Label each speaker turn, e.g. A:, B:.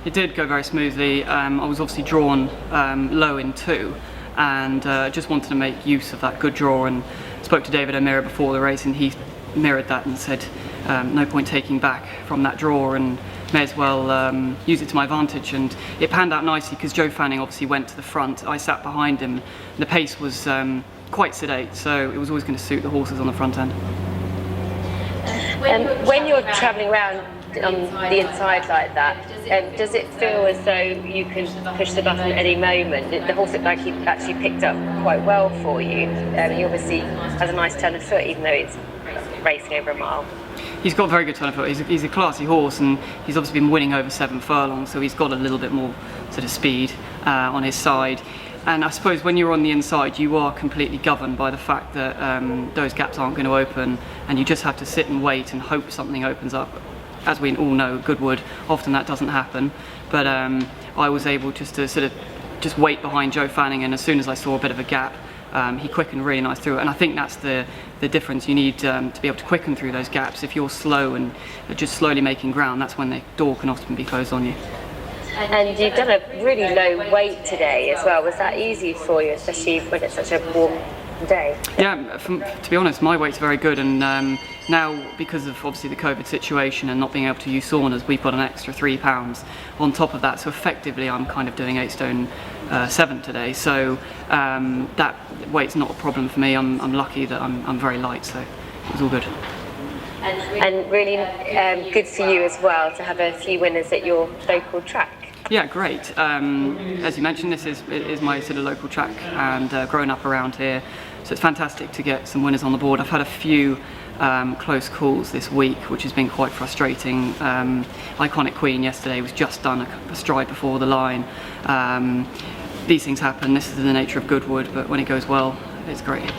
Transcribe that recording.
A: It did go very smoothly. I was obviously drawn low in 2, and just wanted to make use of that good draw, and spoke to David O'Meara before the race, and he mirrored that and said no point taking back from that draw, and may as well use it to my advantage. And it panned out nicely because Joe Fanning obviously went to the front. I sat behind him. The pace was quite sedate, so it was always going to suit the horses on the front end.
B: When you're travelling around on the inside like that, does it feel as though you can push the button at any moment? The horse looked like he actually picked up quite well for you. He obviously has a nice turn of foot, even though it's racing over a mile.
A: He's got very good turn of foot. He's a classy horse, and he's obviously been winning over 7 furlongs, so he's got a little bit more sort of speed on his side. And I suppose when you're on the inside, you are completely governed by the fact that those gaps aren't going to open, and you just have to sit and wait and hope something opens up. As we all know, Goodwood, often that doesn't happen. But I was able just to sort of just wait behind Joe Fanning, and as soon as I saw a bit of a gap, he quickened really nice through it. And I think that's the difference. You need to be able to quicken through those gaps. If you're slow and just slowly making ground, that's when the door can often be closed on you.
B: And you've done a really low weight today as well. Was that easy for you, especially when it's such a warm day?
A: Yeah, to be honest, my weight's very good, and now because of obviously the COVID situation and not being able to use saunas, we've got an extra £3 on top of that. So effectively, I'm kind of doing 8 stone 7 today. So that weight's not a problem for me. I'm lucky that I'm very light, so it was all good.
B: And really good for you as well to have a few winners at your local track.
A: Yeah, great. As you mentioned, this is my sort of local track, and growing up around here, so it's fantastic to get some winners on the board. I've had a few close calls this week, which has been quite frustrating. Iconic Queen yesterday was just done a stride before the line. These things happen. This is the nature of Goodwood, but when it goes well, it's great.